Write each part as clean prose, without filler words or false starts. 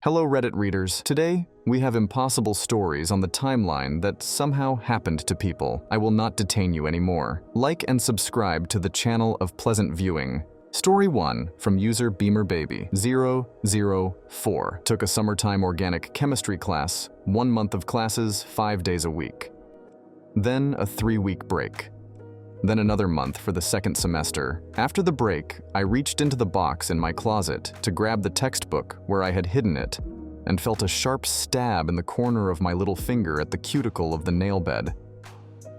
Hello Reddit readers. Today, we have impossible stories on the timeline that somehow happened to people. I will not detain you anymore. Like and subscribe to the channel of pleasant viewing. Story 1 from user BeamerBaby004. Took a summertime organic chemistry class, 1 month of classes, 5 days a week. Then a 3-week break. Then another month for the second semester. After the break, I reached into the box in my closet to grab the textbook where I had hidden it and felt a sharp stab in the corner of my little finger at the cuticle of the nail bed.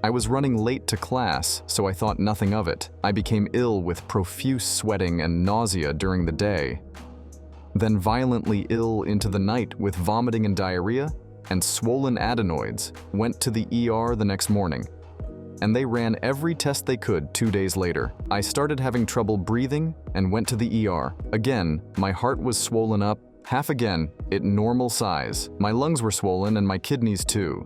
I was running late to class, so I thought nothing of it. I became ill with profuse sweating and nausea during the day. Then violently ill into the night with vomiting and diarrhea and swollen adenoids. Went to the ER the next morning, and they ran every test they could 2 days later. I started having trouble breathing and went to the ER. Again, my heart was swollen up, half again, at normal size. My lungs were swollen and my kidneys too.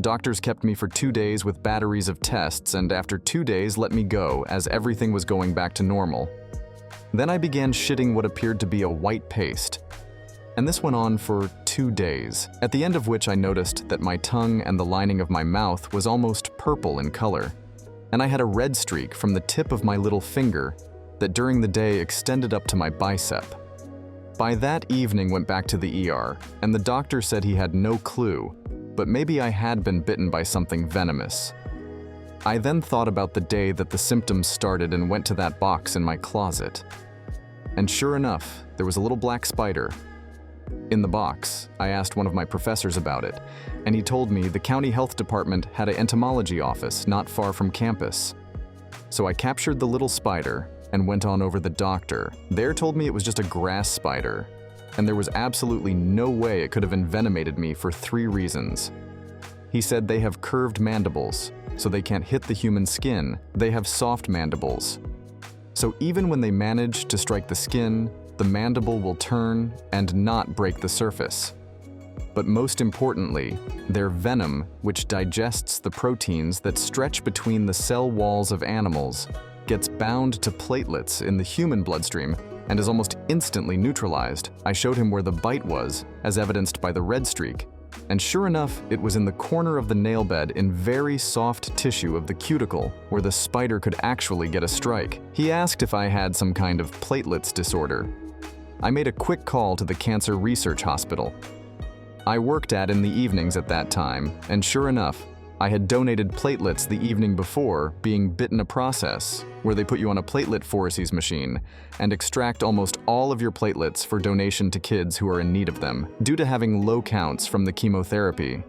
Doctors kept me for 2 days with batteries of tests, and after 2 days let me go as everything was going back to normal. Then I began shitting what appeared to be a white paste. And this went on for 2 days, at the end of which I noticed that my tongue and the lining of my mouth was almost purple in color, and I had a red streak from the tip of my little finger that during the day extended up to my bicep. By that evening went back to the ER, and the doctor said he had no clue, but maybe I had been bitten by something venomous. I then thought about the day that the symptoms started and went to that box in my closet. And sure enough, there was a little black spider in the box. I asked one of my professors about it, and he told me the county health department had an entomology office not far from campus. So I captured the little spider and went on over the doctor. There told me it was just a grass spider, and there was absolutely no way it could have envenomated me for 3 reasons. He said they have curved mandibles, so they can't hit the human skin. They have soft mandibles. So even when they manage to strike the skin, the mandible will turn and not break the surface. But most importantly, their venom, which digests the proteins that stretch between the cell walls of animals, gets bound to platelets in the human bloodstream and is almost instantly neutralized. I showed him where the bite was, as evidenced by the red streak, and sure enough, it was in the corner of the nail bed in very soft tissue of the cuticle where the spider could actually get a strike. He asked if I had some kind of platelets disorder. I made a quick call to the Cancer Research Hospital I worked at in the evenings at that time, and sure enough, I had donated platelets the evening before being bitten a process where they put you on a platelet phoresis machine and extract almost all of your platelets for donation to kids who are in need of them, due to having low counts from the chemotherapy.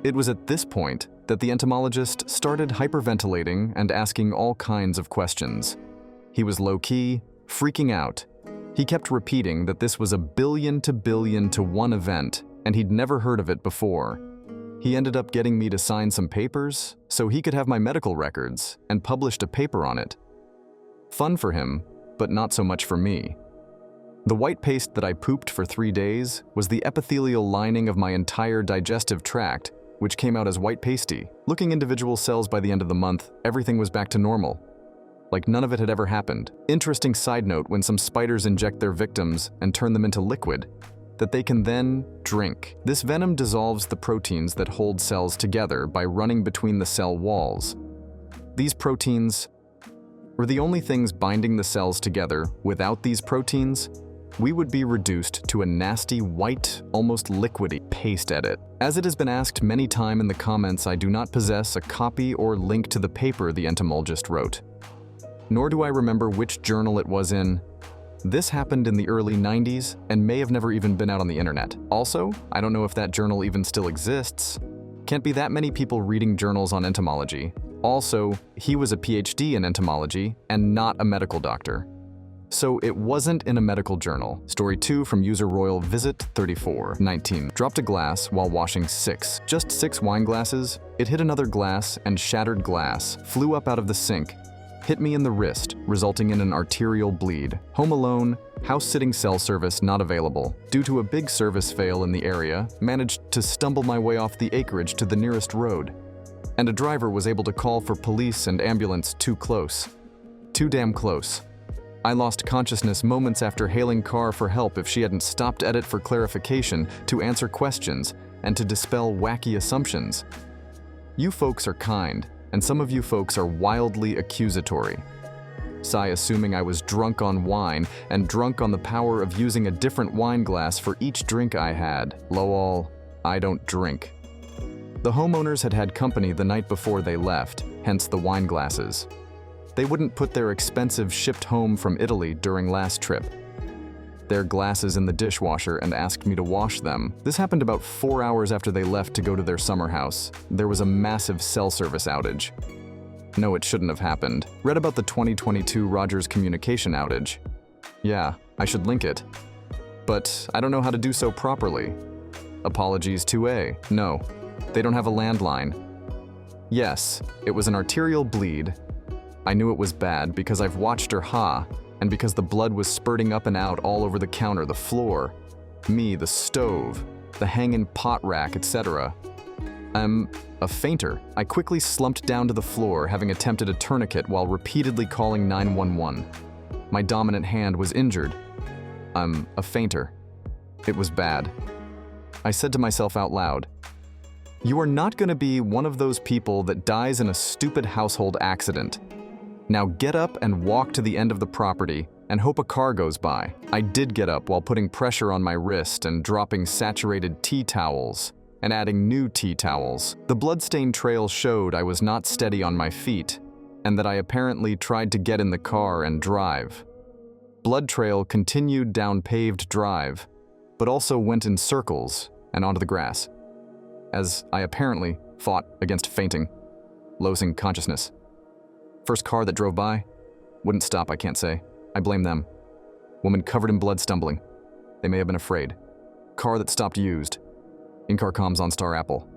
It was at this point that the entomologist started hyperventilating and asking all kinds of questions. He was low-key, freaking out. He kept repeating that this was a billion to 1 event, and he'd never heard of it before. He ended up getting me to sign some papers so he could have my medical records, and published a paper on it. Fun for him, but not so much for me. The white paste that I pooped for 3 days was the epithelial lining of my entire digestive tract, which came out as white pasty. Looking individual cells by the end of the month, everything was back to normal, like none of it had ever happened. Interesting side note, when some spiders inject their victims and turn them into liquid that they can then drink. This venom dissolves the proteins that hold cells together by running between the cell walls. These proteins were the only things binding the cells together. Without these proteins, we would be reduced to a nasty white, almost liquidy paste edit. As it has been asked many times in the comments, I do not possess a copy or link to the paper the entomologist wrote, nor do I remember which journal it was in. This happened in the early 90s and may have never even been out on the internet. Also, I don't know if that journal even still exists. Can't be that many people reading journals on entomology. Also, he was a PhD in entomology and not a medical doctor. So it wasn't in a medical journal. Story 2 from user Royal Visit 3419. Dropped a glass while washing 6. Just 6 wine glasses. It hit another glass and shattered glass, flew up out of the sink, hit me in the wrist, resulting in an arterial bleed. Home alone, house-sitting cell service not available. Due to a big service fail in the area, managed to stumble my way off the acreage to the nearest road. And a driver was able to call for police and ambulance too close. Too damn close. I lost consciousness moments after hailing car for help if she hadn't stopped at it for clarification, to answer questions, and to dispel wacky assumptions. You folks are kind, and some of you folks are wildly accusatory. Sigh, assuming I was drunk on wine and drunk on the power of using a different wine glass for each drink I had. Lol, I don't drink. The homeowners had had company the night before they left, hence the wine glasses. They wouldn't put their expensive shipped home from Italy during last trip. Their glasses in the dishwasher and asked me to wash them. This happened about 4 hours after they left to go to their summer house. There was a massive cell service outage. No, it shouldn't have happened. Read about the 2022 Rogers communication outage. Yeah, I should link it. But I don't know how to do so properly. Apologies 2A. No, they don't have a landline. Yes, it was an arterial bleed. I knew it was bad because I've watched her and because the blood was spurting up and out all over the counter, the floor, me, the stove, the hanging pot rack, etc. I'm a fainter. I quickly slumped down to the floor, having attempted a tourniquet while repeatedly calling 911. My dominant hand was injured. I'm a fainter. It was bad. I said to myself out loud, "You are not going to be one of those people that dies in a stupid household accident. Now get up and walk to the end of the property and hope a car goes by." I did get up while putting pressure on my wrist and dropping saturated tea towels and adding new tea towels. The bloodstained trail showed I was not steady on my feet and that I apparently tried to get in the car and drive. Blood trail continued down paved drive, but also went in circles and onto the grass, as I apparently fought against fainting, losing consciousness. First car that drove by, wouldn't stop, I can't say. I blame them. Woman covered in blood stumbling. They may have been afraid. Car that stopped used. In-car comms on Star Apple.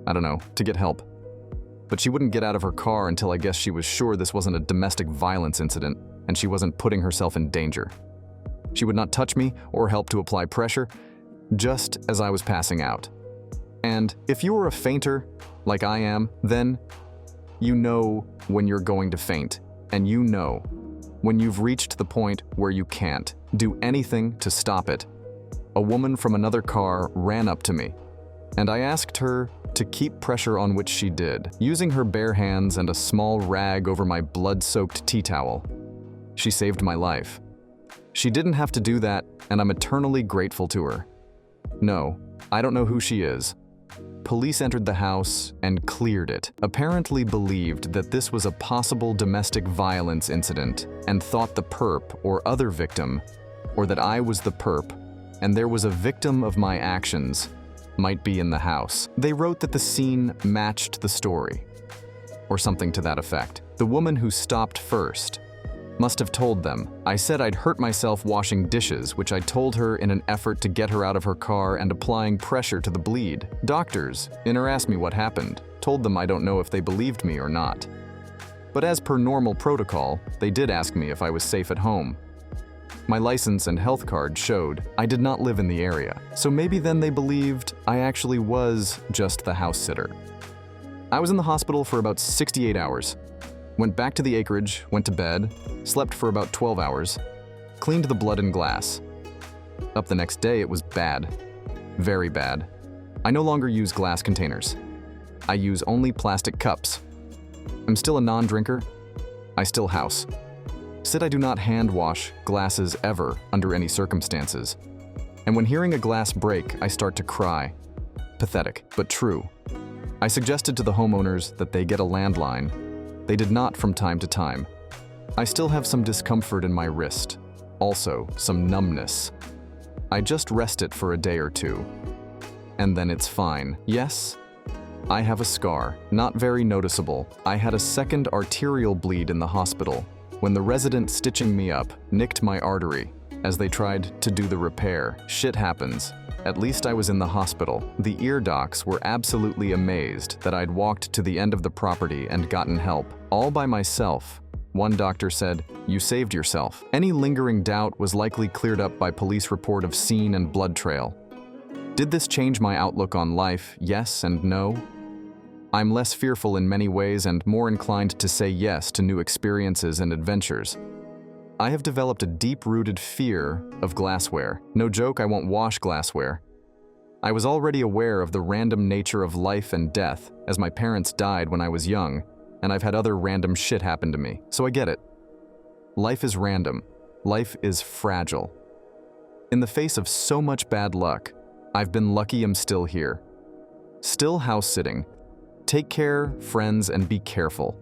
I don't know, to get help. But she wouldn't get out of her car until I guess she was sure this wasn't a domestic violence incident and she wasn't putting herself in danger. She would not touch me or help to apply pressure, just as I was passing out. And if you are a fainter, like I am, then you know when you're going to faint, and you know when you've reached the point where you can't do anything to stop it. A woman from another car ran up to me, and I asked her to keep pressure on, which she did, using her bare hands and a small rag over my blood-soaked tea towel. She saved my life. She didn't have to do that, and I'm eternally grateful to her. No, I don't know who she is. Police entered the house and cleared it, apparently believed that this was a possible domestic violence incident and thought the perp or other victim, or that I was the perp, and there was a victim of my actions, might be in the house. They wrote that the scene matched the story, or something to that effect. The woman who stopped first must have told them. I said I'd hurt myself washing dishes, which I told her in an effort to get her out of her car and applying pressure to the bleed. Doctors in her asked me what happened, told them I don't know if they believed me or not. But as per normal protocol, they did ask me if I was safe at home. My license and health card showed I did not live in the area, so maybe then they believed I actually was just the house sitter. I was in the hospital for about 68 hours. Went back to the acreage, went to bed, slept for about 12 hours, cleaned the blood and glass. Up the next day, it was bad. Very bad. I no longer use glass containers. I use only plastic cups. I'm still a non-drinker. I still house. Said I do not hand wash glasses ever under any circumstances. And when hearing a glass break, I start to cry. Pathetic, but true. I suggested to the homeowners that they get a landline. They did not from time to time. I still have some discomfort in my wrist, also some numbness. I just rest it for a day or two, and then it's fine. Yes, I have a scar, not very noticeable. I had a second arterial bleed in the hospital when the resident stitching me up nicked my artery as they tried to do the repair. Shit happens. At least I was in the hospital. The ear docs were absolutely amazed that I'd walked to the end of the property and gotten help, all by myself. One doctor said, "You saved yourself." Any lingering doubt was likely cleared up by police report of scene and blood trail. Did this change my outlook on life? Yes and no. I'm less fearful in many ways and more inclined to say yes to new experiences and adventures. I have developed a deep-rooted fear of glassware. No joke, I won't wash glassware. I was already aware of the random nature of life and death, as my parents died when I was young, and I've had other random shit happen to me, so I get it. Life is random. Life is fragile. In the face of so much bad luck, I've been lucky I'm still here. Still house-sitting. Take care, friends, and be careful.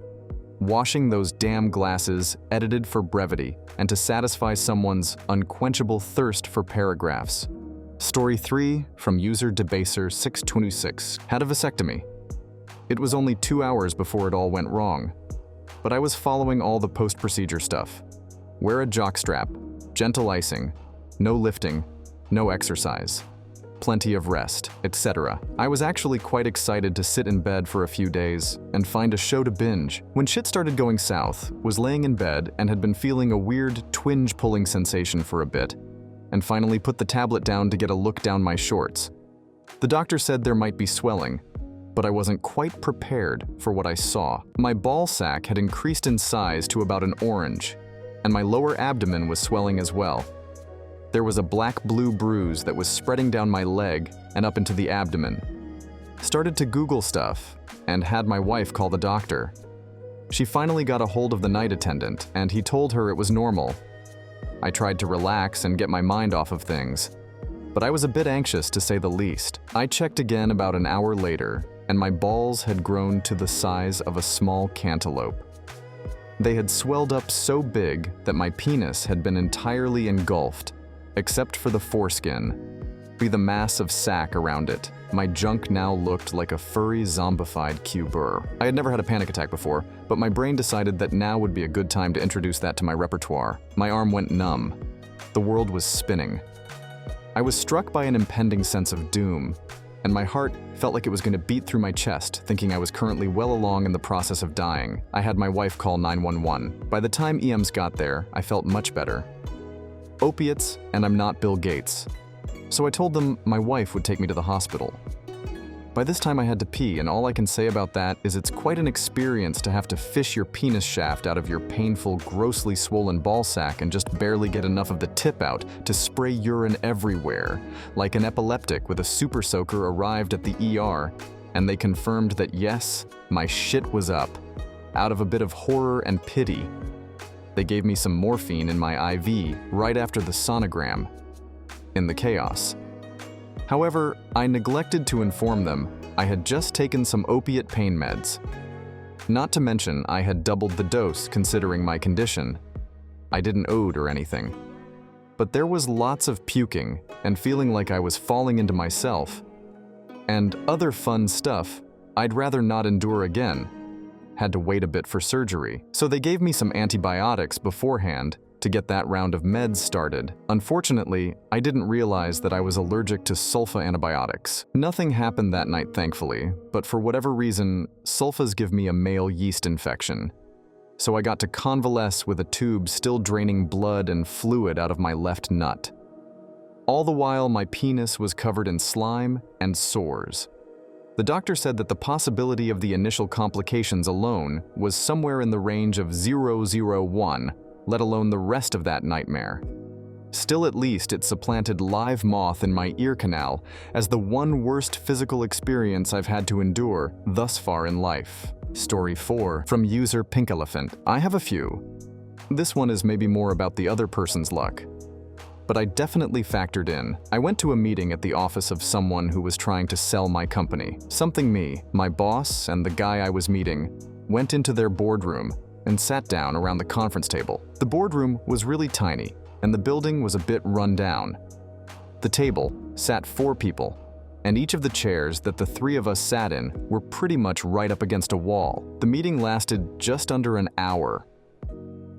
Washing those damn glasses, edited for brevity, and to satisfy someone's unquenchable thirst for paragraphs. Story 3 from user Debaser626 had a vasectomy. It was only 2 hours before it all went wrong, but I was following all the post-procedure stuff. Wear a jockstrap, gentle icing, no lifting, no exercise, plenty of rest, etc. I was actually quite excited to sit in bed for a few days and find a show to binge. When shit started going south, was laying in bed and had been feeling a weird twinge-pulling sensation for a bit, and finally put the tablet down to get a look down my shorts. The doctor said there might be swelling, but I wasn't quite prepared for what I saw. My ball sack had increased in size to about an orange, and my lower abdomen was swelling as well. There was a black-blue bruise that was spreading down my leg and up into the abdomen. Started to Google stuff, and had my wife call the doctor. She finally got a hold of the night attendant, and he told her it was normal. I tried to relax and get my mind off of things, but I was a bit anxious to say the least. I checked again about an hour later, and my balls had grown to the size of a small cantaloupe. They had swelled up so big that my penis had been entirely engulfed, except for the foreskin, be the mass of sack around it. My junk now looked like a furry, zombified cubur. I had never had a panic attack before, but my brain decided that now would be a good time to introduce that to my repertoire. My arm went numb. The world was spinning. I was struck by an impending sense of doom, and my heart felt like it was going to beat through my chest, thinking I was currently well along in the process of dying. I had my wife call 911. By the time EMS got there, I felt much better. Opiates, and I'm not Bill Gates. So I told them my wife would take me to the hospital. By this time I had to pee, and all I can say about that is it's quite an experience to have to fish your penis shaft out of your painful, grossly swollen ball sack and just barely get enough of the tip out to spray urine everywhere. Like an epileptic with a super soaker arrived at the ER, and they confirmed that yes, my shit was up. Out of a bit of horror and pity, they gave me some morphine in my IV right after the sonogram. In the chaos. However, I neglected to inform them I had just taken some opiate pain meds. Not to mention, I had doubled the dose considering my condition. I didn't ode or anything. But there was lots of puking and feeling like I was falling into myself. And other fun stuff I'd rather not endure again. Had to wait a bit for surgery. So they gave me some antibiotics beforehand to get that round of meds started. Unfortunately, I didn't realize that I was allergic to sulfa antibiotics. Nothing happened that night, thankfully, but for whatever reason, sulfas give me a male yeast infection. So I got to convalesce with a tube still draining blood and fluid out of my left nut. All the while, my penis was covered in slime and sores. The doctor said that the possibility of the initial complications alone was somewhere in the range of 001, let alone the rest of that nightmare. Still, at least it supplanted live moth in my ear canal as the one worst physical experience I've had to endure thus far in life. Story 4 from user Pink Elephant. I have a few. This one is maybe more about the other person's luck, but I definitely factored in. I went to a meeting at the office of someone who was trying to sell my company. Something me, my boss, and the guy I was meeting went into their boardroom and sat down around the conference table. The boardroom was really tiny, and the building was a bit run down. The table sat 4 people, and each of the chairs that the 3 of us sat in were pretty much right up against a wall. The meeting lasted just under an hour.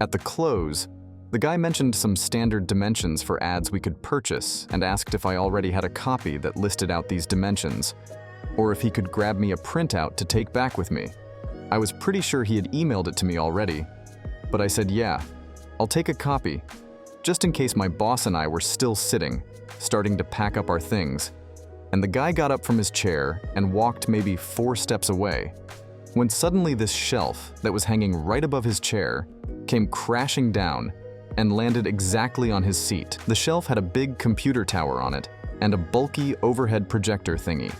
At the close, the guy mentioned some standard dimensions for ads we could purchase and asked if I already had a copy that listed out these dimensions, or if he could grab me a printout to take back with me. I was pretty sure he had emailed it to me already, but I said, yeah, I'll take a copy, just in case my boss and I were still sitting, starting to pack up our things. And the guy got up from his chair and walked maybe 4 steps away, when suddenly this shelf that was hanging right above his chair came crashing down, and landed exactly on his seat. The shelf had a big computer tower on it and a bulky overhead projector thingy.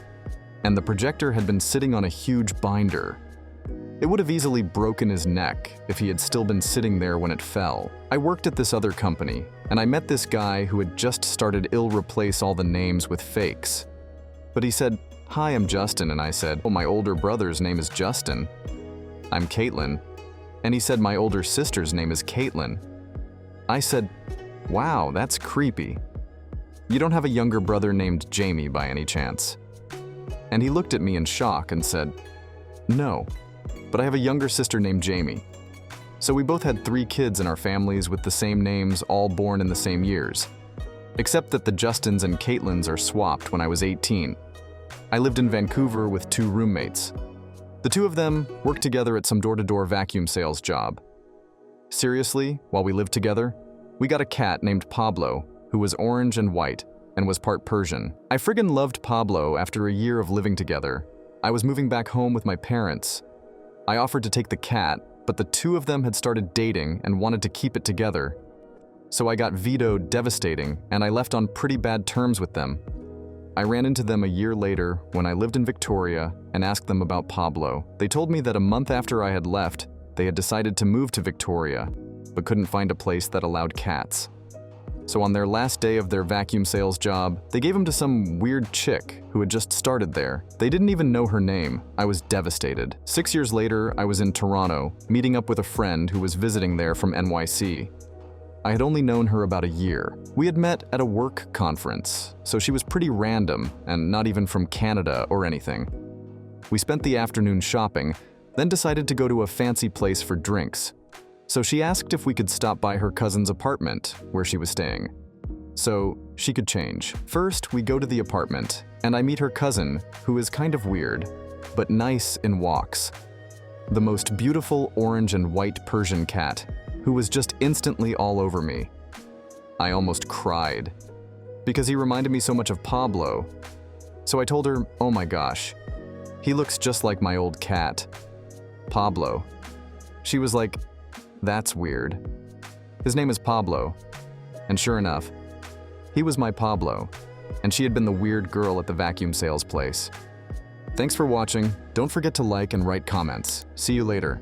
And the projector had been sitting on a huge binder. It would have easily broken his neck if he had still been sitting there when it fell. I worked at this other company, and I met this guy who had just started replace all the names with fakes. But he said, "Hi, I'm Justin," and I said, "Oh, my older brother's name is Justin." "I'm Caitlin." And he said, "My older sister's name is Caitlin." I said, "Wow, that's creepy. You don't have a younger brother named Jamie by any chance?" And he looked at me in shock and said, "No, but I have a younger sister named Jamie." So we both had 3 kids in our families with the same names, all born in the same years. Except that the Justins and Caitlins are swapped when I was 18. I lived in Vancouver with 2 roommates. The 2 of them worked together at some door-to-door vacuum sales job. Seriously, while we lived together, we got a cat named Pablo, who was orange and white and was part Persian. I friggin' loved Pablo after a year of living together. I was moving back home with my parents. I offered to take the cat, but the 2 of them had started dating and wanted to keep it together. So I got vetoed devastating, and I left on pretty bad terms with them. I ran into them a year later when I lived in Victoria and asked them about Pablo. They told me that a month after I had left, they had decided to move to Victoria, but couldn't find a place that allowed cats. So on their last day of their vacuum sales job, they gave him to some weird chick who had just started there. They didn't even know her name. I was devastated. 6 years later, I was in Toronto, meeting up with a friend who was visiting there from NYC. I had only known her about a year. We had met at a work conference, so she was pretty random and not even from Canada or anything. We spent the afternoon shopping, then decided to go to a fancy place for drinks. So she asked if we could stop by her cousin's apartment where she was staying, so she could change. First, we go to the apartment, and I meet her cousin, who is kind of weird, but nice in walks. The most beautiful orange and white Persian cat, who was just instantly all over me. I almost cried, because he reminded me so much of Pablo. So I told her, "Oh my gosh, he looks just like my old cat, Pablo." She was like, "That's weird. His name is Pablo." And sure enough, he was my Pablo, and she had been the weird girl at the vacuum sales place. Thanks for watching. Don't forget to like and write comments. See you later.